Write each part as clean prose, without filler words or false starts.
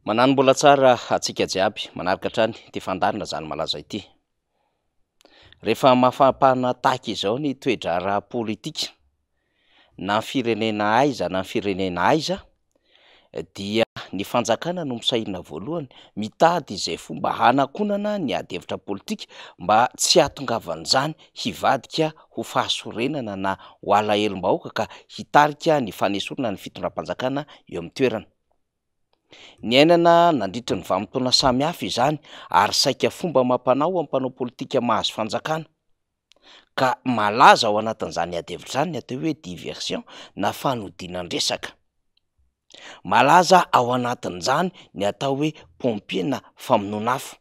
Manano mbola tsara atsika jiaby manaraka hatrany ty fandarina zany malaza ity. Rehefa mafampana tahaka izao ny toe-draharaha politika na firenena aiza na firenena aiza dia ny fanjakana no misahirana voalohany mitady izay fomba hanakonana ny ady hevitra politika mba tsy hahatongavan'izany hivadika ho fahasorenana na ho alahelo-bahoaka ka hitarika ny fanesorana ny fitondram-panjakana eo amin'ny toerana. Ny ainana nandritra ny vanim-potoana samihafa izany ary saika fomba amam-panao amin'ny mpanao politika mahazo fanjakana ka malaza ao anatin'izany ady hevitra izany ny atao hoe diversion na fanodinan-dresaka. Malaza ao anatin'izany ny atao hoe pompier na famonoana afo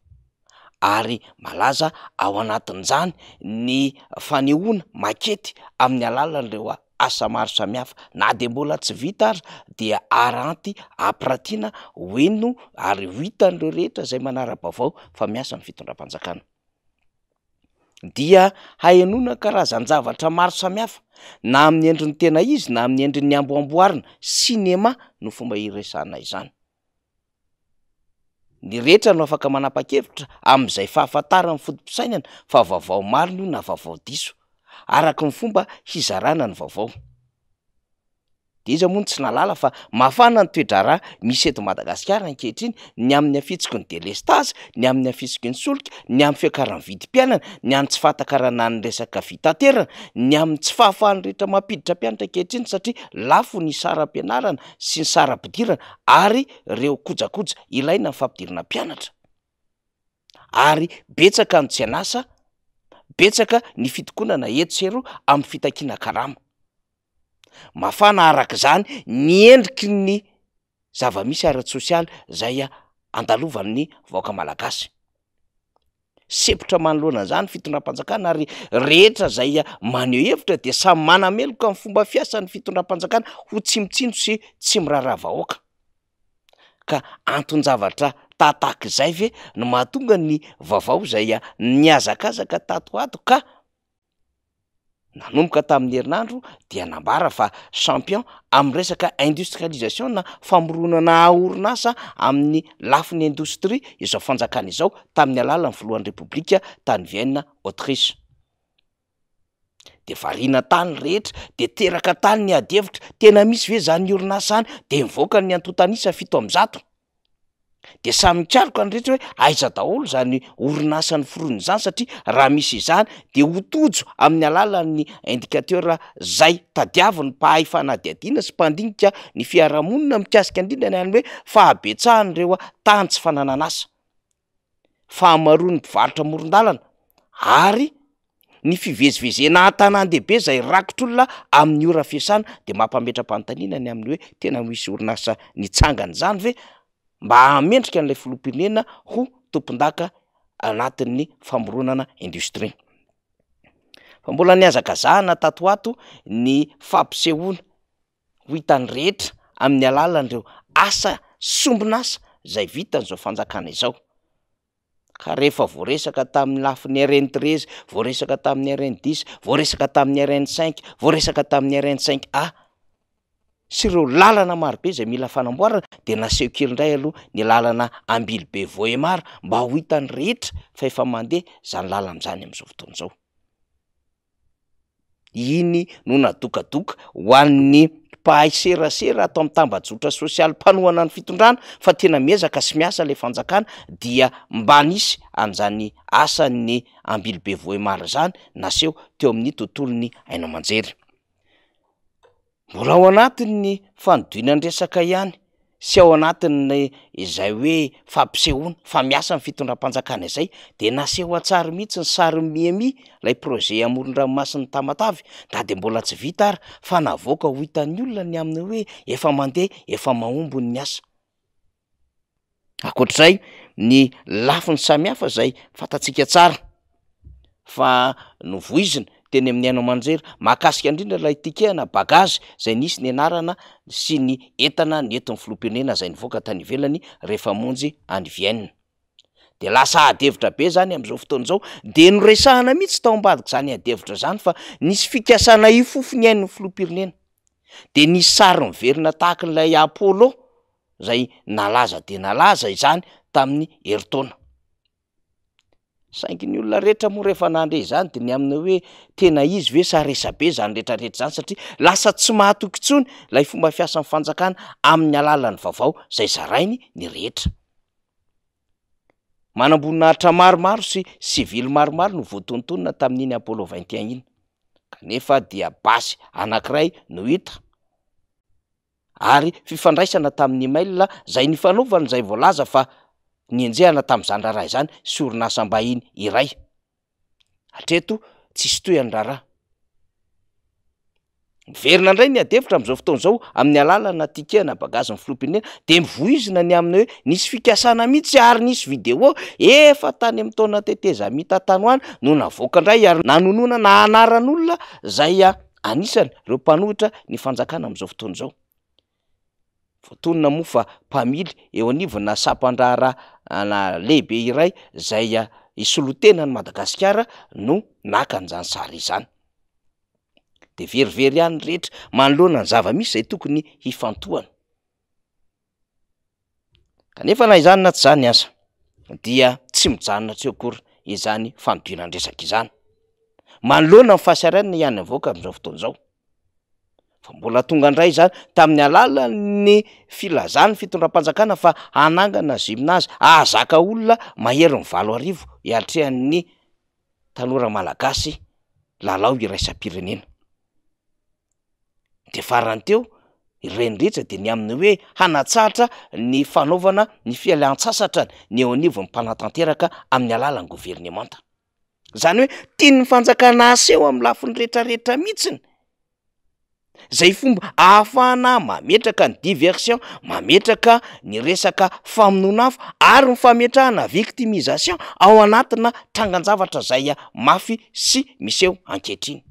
ary malaza ao anatin'izany ny fanehoana makety amin'ny alalan'ireo asa maro samihafa na dia mbola tsy vita ary dia aranty ampirantiana hoeno ary ho hitan'ireo rehetra izay manara-baovao fa miasa amin'ny fitondram-panjakana. Dia hahenona karazan-javatra maro samihafa na amin'ny endriny tena izy na amin'ny endriny amboamboarina sinema no fomba hiresahana izany. Ny rehetra no afaka manapa-kevitra amin'izay fahafantarana fodi-pisainana fa vaovao marina io na vaovao diso araka ny fomba hizarana ny vaovao. Dia izy moa tsy nalala fa mafana ny toe-draharaha misy eto Madagasikara ankehitriny ny amin'ny hafitsiky ny delestazy, ny amin'ny hafitsiky ny solika, ny amin'ny fiakaran'ny vidim-piainana, ny amin'ny tsy fahatakarana ny resaka fitaterana, ny amin'ny tsy fahafahan'ny rehetra mampiditra mpianatra ankehitriny satria lafo ny saram-pianarana sy ny saram-pidirana ary ireo kojakoja ilaina amin'ny fampidirana mpianatra. Ary betsaka ny tsy anasa, betsaka ny fitokonana eto sy eroa amin'ny fitakiana karama. Mafana arak'izany ny endriky ny zava-misy ara-tsosialy izay andalovan'ny vahoaka malagasy. Sepotra manoloana izany fitondram-panjakana ary rehetra izay maneho hevitra dia samy manameloka amin'ny fomba fiasan'ny fitondram-panjakana ho tsy mitsino sy tsy miraharaha vahoaka. Ka anton-javatra tahak'izay ve no mahatonga ny vaovao izay niazakazaka tato ato ka nanomboka tamin'ny herinandro dia nambara fa champion amin'ny resaka industrialisation na famoronana orinasa amin'ny lafin'ny indostria izao fanjakana izao tamin'ny alalan'ny filohan'ny repoblika tany Vienne Autriche. Dia variana tany rehetra dia teraka tany ny ady hevitra tena misy ve zany orinasa any dia mivoaka ny antontanisa 700. Dia samy mikaroka ny rehetra hoe aiza daholo zany orinasa ny foronina izany satria raha misy izany dia ho tojo amin'ny alalan'ny indikateur izay tadiavin'ny mpahay fanadihadiana sy mpandinika ny fiarahamonina mikasika indrindra ny hoe fahabetsahan'ireo tany tsy fananan'asa, fahamaroan'ny mpivarotra amoron-dalana ary ny fivezivezena an-tanan-dehibe izay rakotr'olona amin'ny ora fiasana dia mampametra-panontaniana ny amin'ny hoe tena misy orinasa nitsangana izany ve mba hamendrika an'ilay filoham-pirenena ho tompon-daka anatin'ny famoronana indostria. Fa mbola niazakazahana tato ato ny fampisehoana ho hitan'ny rehetra amin'ny alalan'ireo asa sombin'asa izay vitan'izao fanjakana izao. Ka rehefa voaresaka tamin'ny lafin'ny RN13, voaresaka tamin'ny RN10, voaresaka tamin'ny RN5, voaresaka tamin'ny RN5A sy ireo lalana marobe izay mila fanamboarana dia naseho kely indray aloha ny lalana Ambilobe Vohemara mba ho hitan'ny rehetra fa efa mandeha izany lalana izany amin'izao fotoana izao. Iny no nadokadoka ho an'ny mpahay serasera atao amin'ny tambajotra sosialy mpanohana ny fitondrana fa tena miezaka sy miasa ilay fanjakana dia mba nisy an'izany asan'ny Ambilobe Vohemara izany naseho teo amin'ny tontolon'ny Ainao-Manjery. Mbola ao anatin'ny fanodinana-dresaka ihany sy ao anatin'ny izay hoe fampisehoana fa miasa amin'ny fitondram-panjakana izay dia naseho an-tsary mihitsy ny sary Miami ilay projet amoron-dranomasin'ny Tamatavy na dia mbola tsy vita ary fa navoaka ho hitan'ny olona ny amin'ny hoe efa mandeha efa mahomby ny asa. Ankoatr'izay ny lafiny samihafa izay fantatsika tsara fa novoizina teny amin'ny Ainao-Manjery mahakasika indrindra ilay tikehana bagazy izay nisy ny anarana sy ny entana ny entin'ny filoham-pirenena izay nivoaka tany ivelany rehefa monjy any Vienne. Dia lasa ady hevitra be zany amin'izao fotoana izao dia noresahana mihitsy tao ambadika izany ady hevitra izany fa nisy fikasana ifofony hain'ny filoham-pirenena dia nisy sary miverina tahaka n'ilay Apollo zay nalaza de nalaza izany tamin'ny heritaona. Saingy ny olona rehetra moa rehefa nandre izany de ny aminy hoe tena izy ve sa resabe zany rehetrarehetra zany, satria lasa tsy mahatoky intsony lay fomba fiasan'ny fanjakana amin'ny alalan'ny vaovao zay zarainy ny rehetra. Manam-boninahitra maromaro sy sivily maromaro no voatontonina tamin'iny Apollo 21 iny, kanefa dia basy anankiray no hita. Ary fifandraisana tamin'ny email zay nifanaovana zay voalaza fa nienjehana tamin'izany raharaha izany sy orinasam-bahiny iray. Hatreto tsisy tohany raharaha. Miverina indray ny adefitra amin'izao fotoana izao amin'ny alalana tikena bagazin'ny filoham-pirenena de mivoizina ny aminy hoe nisy fikasana mihitsy ary nisy vidéo efa tany amin'ny taona teteza mita tanoany no navoaka indray ary nanonona na anaran'olona zay anisany ireo mpanohitra ny fanjakana amin'izao fotoana izao. Voatonona moa fa mpamily eo anivona sapan-draharaha lehibe iray zay isolotena ny Madagasikara no naka an'izany sary izany. De verivery ihany rehetra manoloana ny zava-misy zay tokony hifantohana. Kanefa na izany na tsy izany aza dia tsy mijanona tsy akory izany fanodinandresaka izany. Manoloana ny fahasarianina ihany avoaka amin'izao fotoana izao. Fa mbola tonga indray izany tamin'ny alalan'ny filazan'ny fitondram-panjakana fa hanangana gymnase ahazaka olona mahery ny 7 arivo hiatrehan'ny tanora malagasy lalao iraisam-pirenena. De farany teo ireny rehetra de ny aminy hoe hanatsahatra ny fanaovana ny fialan-tsasatra ny eo anivon'ny mpanatanteraka amin'ny alalan'ny governemanta. Zany hoe tian'ny fanjakana aseho amin'ny lafiny rehetrarehetra mihitsiny zay fomba ahafahana mametraka ny diversion, mametraka ny resaka famonoana afo ary ny fametrahana victimisation ao anatina trangan-javatra zay mafy sy miseho ankehitriny.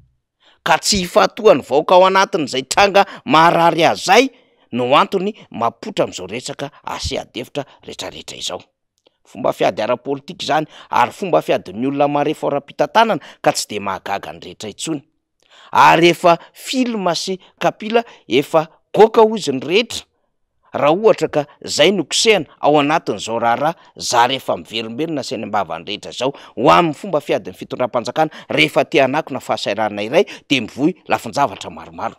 Ka tsy hifatohan'ny vahoaka ao anatin'izay tranga maharary azay no antony mapotra amin'izao resaka ase adefitra rehetrarehetra izao. Fomba fiady ara-politika izany ary fomba fiadin'ny olona marefa ora-pitantanana ka tsy de mahagaga ny rehetra intsony. Ary efa filma sy kapila efa goaka hozy ny rehetra raha ohatra ka zay no kosehana ao anatin'izao raharaha za rehefa miverimberina sy any ambavany rehetra zao ho amin'ny fomba fiadin'ny fitondram-panjakana rehefa te hanakona fahasairana iray de mivoy lafin-javatra maromaro.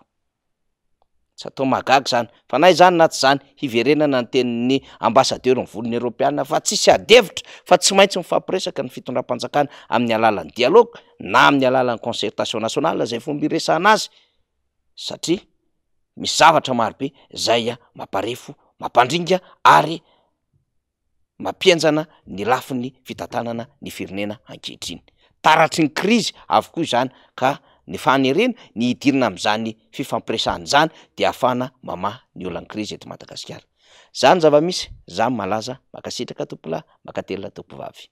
Tsy atao mahagaga zany fa na izany na tsy izany hiverenana ny tenin'ny ambasadeur volony Europeana fa tsisy adevitra fa tsy maintsy mifampiresaka ny fitondram-panjakana amin'ny alalan'ny dialogue na amin'ny alalan'ny concertation nationale zay fomba iresahana azy, satria misy zavatra marobe zay mamparefo, mampandringa ary mampienjana ny lafin'ny fitantanana ny firenena ankehitriny. Taratry ny krizy avokoa izany ka ny fanerena ny hidirina amin'izany fifampiresahana izany de ahafahana mamaha ny olan'ny krizy eto Madagasikara. Zany zava-misy, zany malaza, makasitraka tompolahy, makatelina tompovavy.